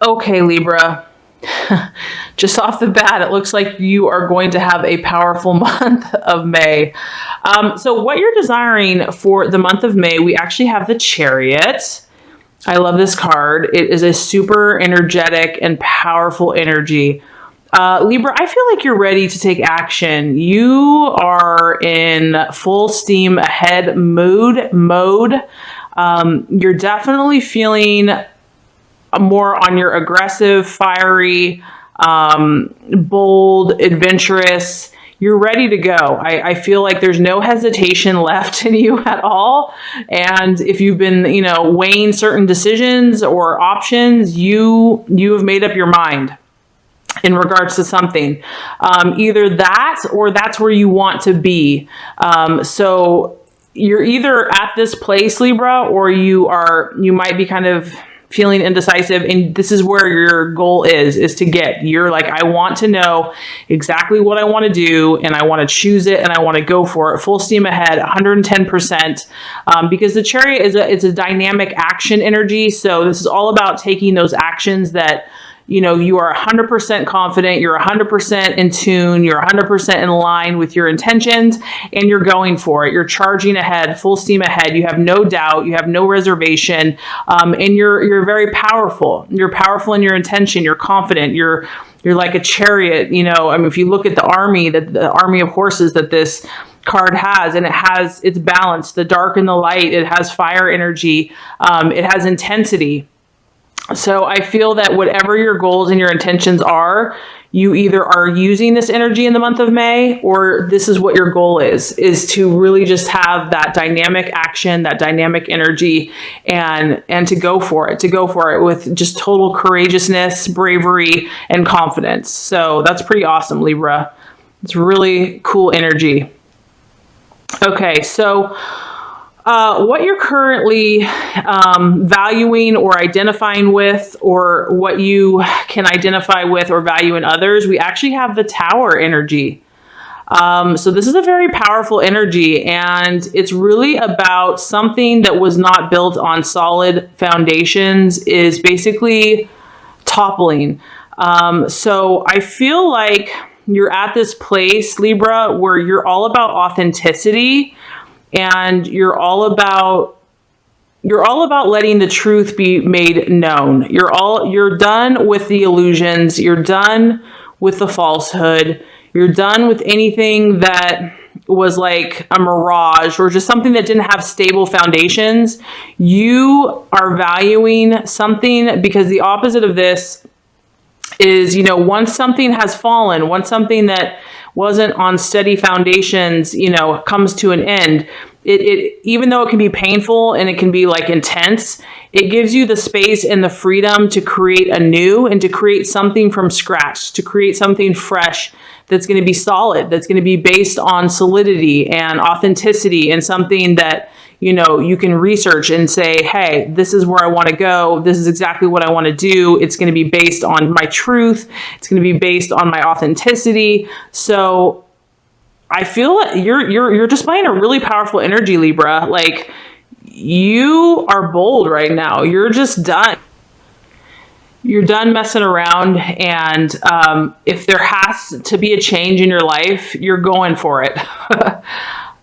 Okay, Libra. Just off the bat, it looks like you are going to have a powerful month of May. So what you're desiring for the month of May, we actually have the Chariot. I love this card. It is a super energetic and powerful energy. Libra, I feel like you're ready to take action. You are in full steam ahead mode. You're definitely feeling more on your aggressive, fiery, bold, adventurous. You're ready to go. I feel like there's no hesitation left in you at all. And if you've been, weighing certain decisions or options, you have made up your mind in regards to something. Either that or that's where you want to be. So you're either at this place, Libra, or you might be kind of feeling indecisive, and this is where your goal is to get. You're like, I want to know exactly what I want to do, and I want to choose it, and I want to go for it full steam ahead, 110%, because the Chariot it's a dynamic action energy. So this is all about taking those actions that you are 100% confident, you're 100% in tune, you're 100% in line with your intentions, and you're going for it. You're charging ahead, full steam ahead. You have no doubt, you have no reservation, and you're very powerful. You're powerful in your intention, you're confident, you're like a chariot. If you look at the army of horses that this card has, and it's balanced, the dark and the light, it has fire energy, it has intensity. So I feel that whatever your goals and your intentions are, you either are using this energy in the month of May, or this is what your goal is to really just have that dynamic action, that dynamic energy, and to go for it with just total courageousness, bravery, and confidence. So that's pretty awesome, Libra. It's really cool energy. Okay, so what you're currently valuing or identifying with, or what you can identify with or value in others, we actually have the Tower energy. So this is a very powerful energy, and it's really about something that was not built on solid foundations is basically toppling. So I feel like you're at this place, Libra, where you're all about authenticity. And you're all about letting the truth be made known. You're done with the illusions. You're done with the falsehood. You're done with anything that was like a mirage or just something that didn't have stable foundations. You are valuing something, because the opposite of this is, once something has fallen, once something that wasn't on steady foundations, comes to an end, it even though it can be painful and it can be like intense, it gives you the space and the freedom to create anew and to create something from scratch, to create something fresh that's going to be solid, that's going to be based on solidity and authenticity, and something that you can research and say, hey, this is where I want to go. This is exactly what I want to do. It's going to be based on my truth. It's going to be based on my authenticity. So I feel that you're displaying a really powerful energy, Libra. Like, you are bold right now. You're just done. You're done messing around. And if there has to be a change in your life, you're going for it.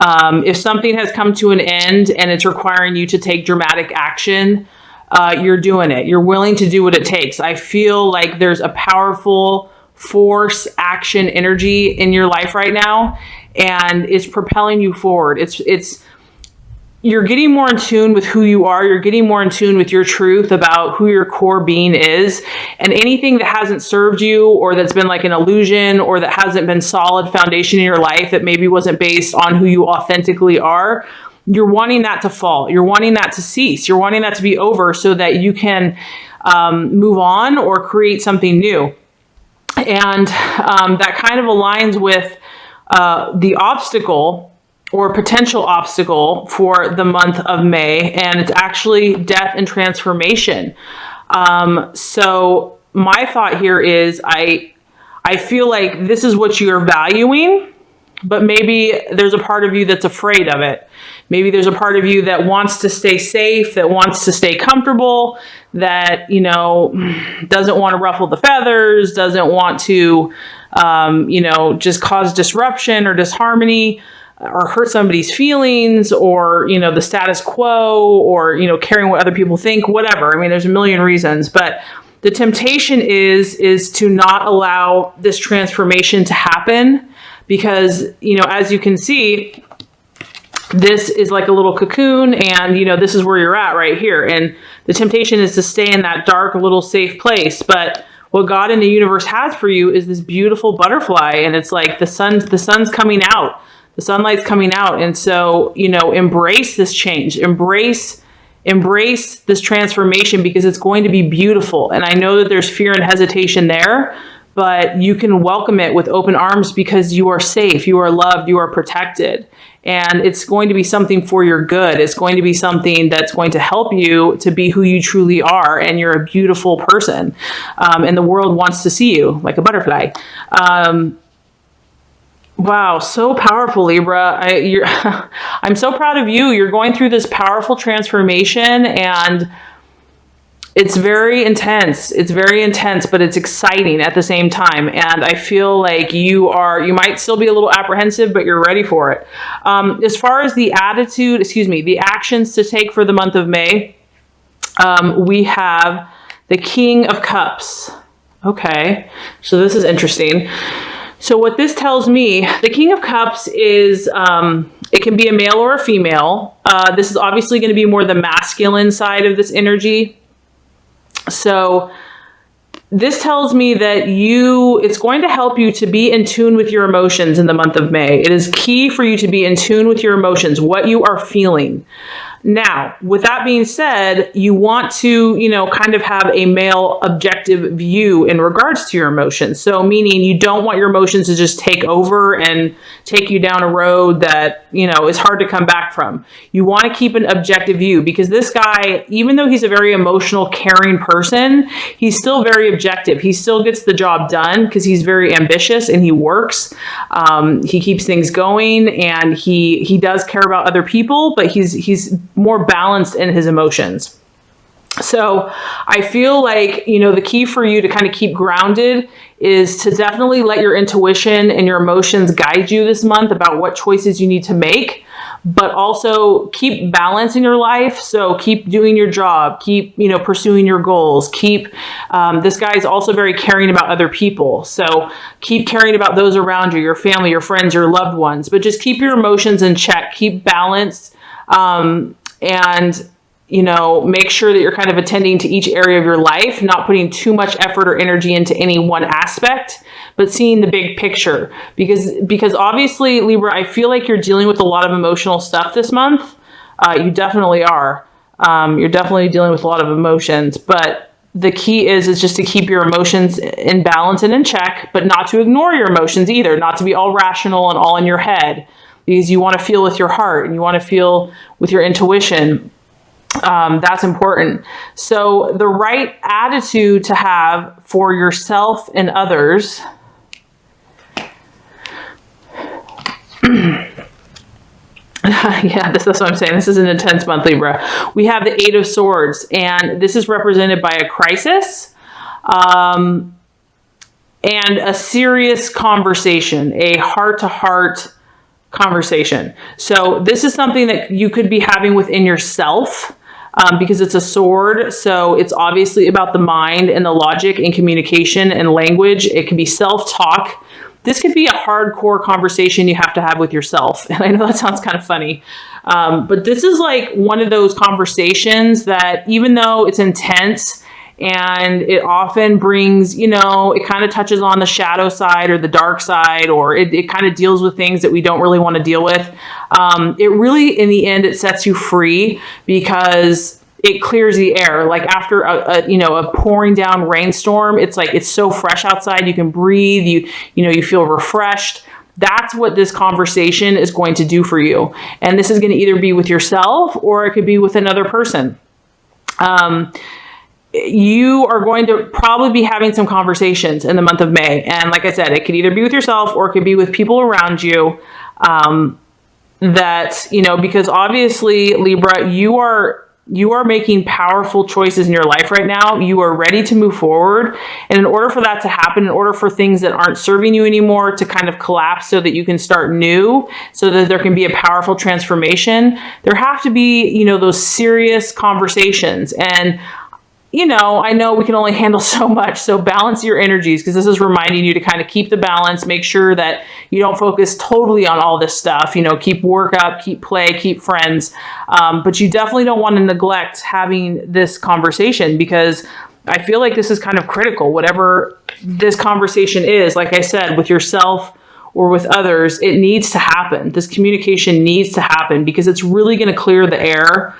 If something has come to an end and it's requiring you to take dramatic action, you're doing it. You're willing to do what it takes. I feel like there's a powerful force, action, energy in your life right now, and it's propelling you forward. You're getting more in tune with who you are. You're getting more in tune with your truth about who your core being is. And anything that hasn't served you, or that's been like an illusion, or that hasn't been solid foundation in your life, that maybe wasn't based on who you authentically are, you're wanting that to fall. You're wanting that to cease. You're wanting that to be over so that you can move on or create something new. And that kind of aligns with the obstacle or potential obstacle for the month of May, and it's actually death and transformation. So my thought here is I feel like this is what you're valuing, but maybe there's a part of you that's afraid of it. Maybe there's a part of you that wants to stay safe, that wants to stay comfortable, that, you know, doesn't want to ruffle the feathers, doesn't want to, you know, just cause disruption or disharmony or hurt somebody's feelings, or, you know, the status quo, or, you know, caring what other people think, whatever. I mean, there's a million reasons, but the temptation is to not allow this transformation to happen, because, you know, as you can see, this is like a little cocoon, and, you know, this is where you're at right here. And the temptation is to stay in that dark, little safe place. But what God and the universe has for you is this beautiful butterfly. And it's like the sun's coming out, the sunlight's coming out. And so, you know, embrace this change, embrace this transformation, because it's going to be beautiful. And I know that there's fear and hesitation there, but you can welcome it with open arms, because you are safe, you are loved, you are protected. And it's going to be something for your good. It's going to be something that's going to help you to be who you truly are. And you're a beautiful person. And the world wants to see you like a butterfly. Wow, so powerful, Libra. I'm so proud of you. You're going through this powerful transformation, and it's very intense. It's very intense, but it's exciting at the same time. And I feel like you might still be a little apprehensive, but you're ready for it. As far as the the actions to take for the month of May, we have the King of Cups. Okay, so this is interesting. So what this tells me, the King of Cups is, it can be a male or a female. This is obviously going to be more the masculine side of this energy. So this tells me that it's going to help you to be in tune with your emotions in the month of May. It is key for you to be in tune with your emotions, what you are feeling. Now, with that being said, you want to, you know, kind of have a male objective view in regards to your emotions. So meaning you don't want your emotions to just take over and take you down a road that, you know, is hard to come back from. You want to keep an objective view, because this guy, even though he's a very emotional, caring person, he's still very objective. He still gets the job done because he's very ambitious and he works. He keeps things going, and he does care about other people, but he's more balanced in his emotions. So I feel like, you know, the key for you to kind of keep grounded is to definitely let your intuition and your emotions guide you this month about what choices you need to make, but also keep balance in your life. So keep doing your job, keep, you know, pursuing your goals, this guy is also very caring about other people. So keep caring about those around you, your family, your friends, your loved ones, but just keep your emotions in check, keep balance, and, you know, make sure that you're kind of attending to each area of your life, not putting too much effort or energy into any one aspect, but seeing the big picture. Because obviously, Libra, I feel like you're dealing with a lot of emotional stuff this month. You definitely are. You're definitely dealing with a lot of emotions, but the key is just to keep your emotions in balance and in check, but not to ignore your emotions either, not to be all rational and all in your head, because you want to feel with your heart and you want to feel with your intuition. That's important. So the right attitude to have for yourself and others. Yeah, that's what I'm saying. This is an intense month, Libra. We have the Eight of Swords, and this is represented by a crisis, and a serious conversation, a heart-to-heart conversation. So this is something that you could be having within yourself, because it's a sword. So it's obviously about the mind and the logic and communication and language. It can be self-talk. This could be a hardcore conversation you have to have with yourself. And I know that sounds kind of funny, but this is like one of those conversations that, even though it's intense and it often brings, you know, it kind of touches on the shadow side or the dark side, or it kind of deals with things that we don't really want to deal with. It really, in the end, it sets you free, because it clears the air. Like after a pouring down rainstorm, it's like, it's so fresh outside. You can breathe, you feel refreshed. That's what this conversation is going to do for you. And this is going to either be with yourself or it could be with another person. you are going to probably be having some conversations in the month of May. And like I said, it could either be with yourself or it could be with people around you. That, because obviously, Libra, you are making powerful choices in your life right now. You are ready to move forward. And in order for that to happen, in order for things that aren't serving you anymore to kind of collapse so that you can start new, so that there can be a powerful transformation, there have to be, those serious conversations. And I know we can only handle so much, so balance your energies, because this is reminding you to kind of keep the balance, make sure that you don't focus totally on all this stuff, keep work up, keep play, keep friends. But you definitely don't want to neglect having this conversation, because I feel like this is kind of critical. Whatever this conversation is, like I said, with yourself or with others, it needs to happen. This communication needs to happen, because it's really going to clear the air.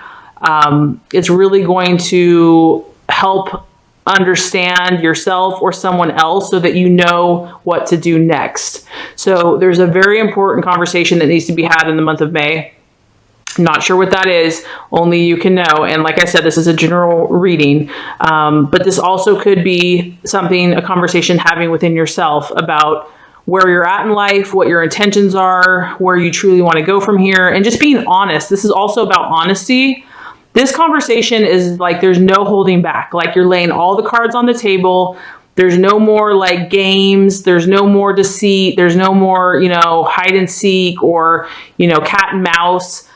It's really going to help understand yourself or someone else so that you know what to do next. So there's a very important conversation that needs to be had in the month of May. Not sure what that is, only you can know. And like I said, this is a general reading, but this also could be a conversation having within yourself about where you're at in life, what your intentions are, where you truly want to go from here, and just being honest. This is also about honesty. This conversation is like, there's no holding back. Like, you're laying all the cards on the table. There's no more like games. There's no more deceit. There's no more, hide and seek or, cat and mouse.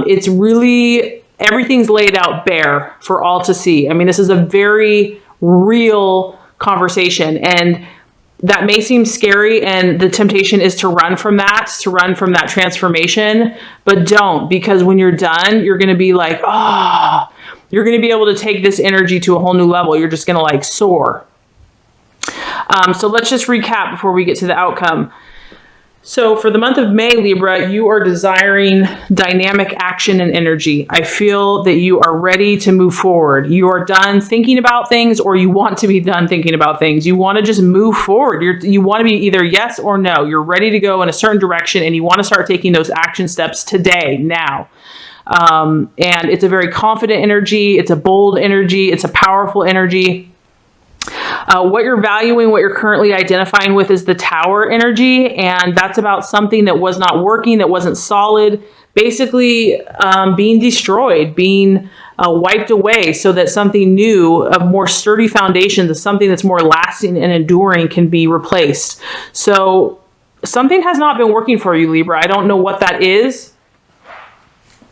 It's really, everything's laid out bare for all to see. I mean, this is a very real conversation, and that may seem scary, and the temptation is to run from that transformation, but don't, because when you're done, you're going to be like, you're going to be able to take this energy to a whole new level. You're just going to like soar. So let's just recap before we get to the outcome. So for the month of May, Libra, you are desiring dynamic action and energy. I feel that you are ready to move forward. You are done thinking about things, or you want to be done thinking about things. You want to just move forward. You want to be either yes or no. You're ready to go in a certain direction, and you want to start taking those action steps today, now. And it's a very confident energy. It's a bold energy. It's a powerful energy. What you're valuing, what you're currently identifying with, is the Tower energy, and that's about something that was not working, that wasn't solid, basically being destroyed, being wiped away, so that something new, of more sturdy foundations, of something that's more lasting and enduring, can be replaced. So something has not been working for you, Libra. I don't know what that is,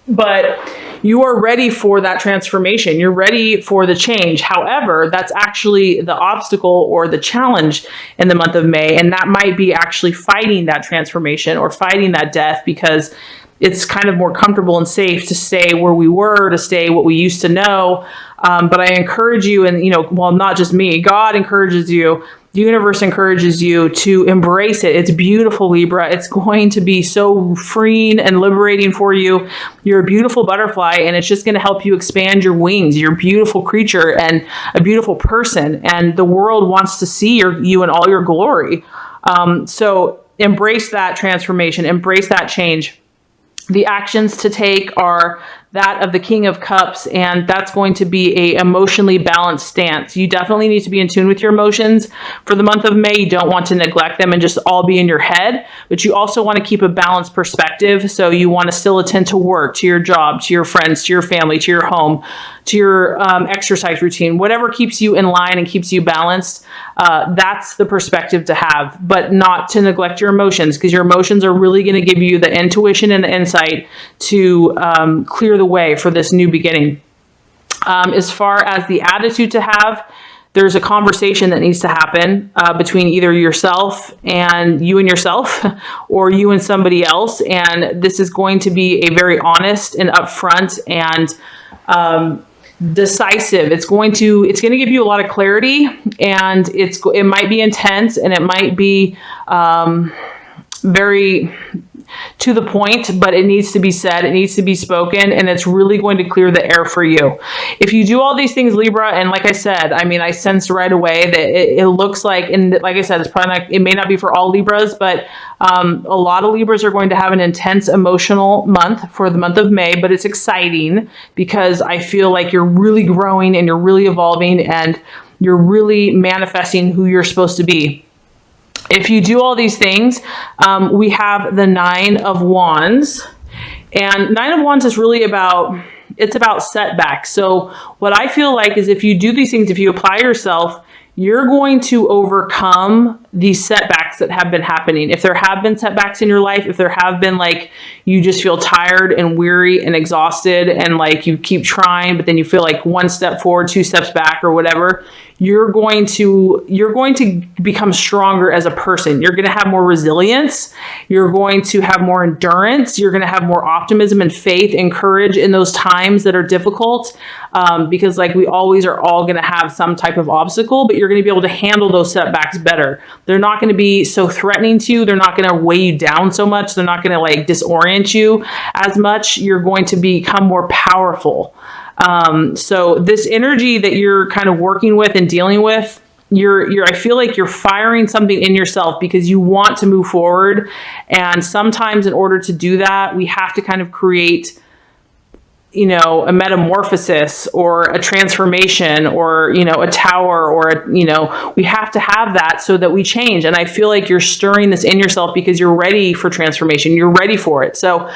but you are ready for that transformation. You're ready for the change. However, that's actually the obstacle or the challenge in the month of May. And that might be actually fighting that transformation or fighting that death, because it's kind of more comfortable and safe to stay where we were, to stay what we used to know. But I encourage you, and, not just me, God encourages you, the universe encourages you to embrace it. It's beautiful, Libra. It's going to be so freeing and liberating for you. You're a beautiful butterfly, and it's just going to help you expand your wings. You're a beautiful creature and a beautiful person, and the world wants to see you in all your glory. So embrace that transformation, embrace that change. The actions to take are that of the King of Cups, and that's going to be a emotionally balanced stance. You definitely need to be in tune with your emotions. For the month of May, you don't want to neglect them and just all be in your head, but you also want to keep a balanced perspective. So you want to still attend to work, to your job, to your friends, to your family, to your home, to your exercise routine, whatever keeps you in line and keeps you balanced. That's the perspective to have, but not to neglect your emotions, because your emotions are really going to give you the intuition and the insight to clear the way for this new beginning. As far as the attitude to have, there's a conversation that needs to happen between either yourself, or you and somebody else. And this is going to be a very honest and upfront and decisive. It's going to give you a lot of clarity, and it might be intense, and it might be very to the point, but it needs to be said, it needs to be spoken, and it's really going to clear the air for you. If you do all these things, Libra, and like I said, I mean, I sensed right away that it looks like, and like I said, it's probably not, it may not be for all Libras, but a lot of Libras are going to have an intense emotional month for the month of May, but it's exciting because I feel like you're really growing and you're really evolving and you're really manifesting who you're supposed to be. If you do all these things, we have the Nine of Wands, and Nine of Wands is really about, it's about setbacks. So what I feel like is if you do these things, if you apply yourself, you're going to overcome these setbacks that have been happening. If there have been setbacks in your life, if there have been like, you just feel tired and weary and exhausted and like you keep trying, but then you feel like one step forward, two steps back or whatever, you're going to become stronger as a person. You're going to have more resilience. You're going to have more endurance. You're going to have more optimism and faith and courage in those times that are difficult. Because like we always are all going to have some type of obstacle, but you're going to be able to handle those setbacks better. They're not going to be so threatening to you. They're not going to weigh you down so much. They're not going to like disorient you as much. You're going to become more powerful. So this energy that you're kind of working with and dealing with, I feel like you're firing something in yourself because you want to move forward. And sometimes in order to do that, we have to kind of create, you know, a metamorphosis or a transformation or, you know, a tower or, you know, we have to have that so that we change. And I feel like you're stirring this in yourself because you're ready for transformation. You're ready for it. So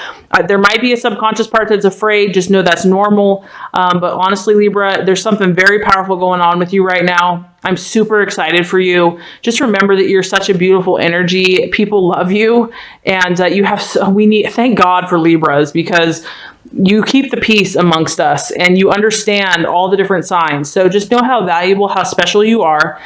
there might be a subconscious part that's afraid. Just know that's normal. But honestly, Libra, there's something very powerful going on with you right now. I'm super excited for you. Just remember that you're such a beautiful energy. People love you. And you have, thank God for Libras, because you keep the peace amongst us and you understand all the different signs. So just know how valuable, how special you are.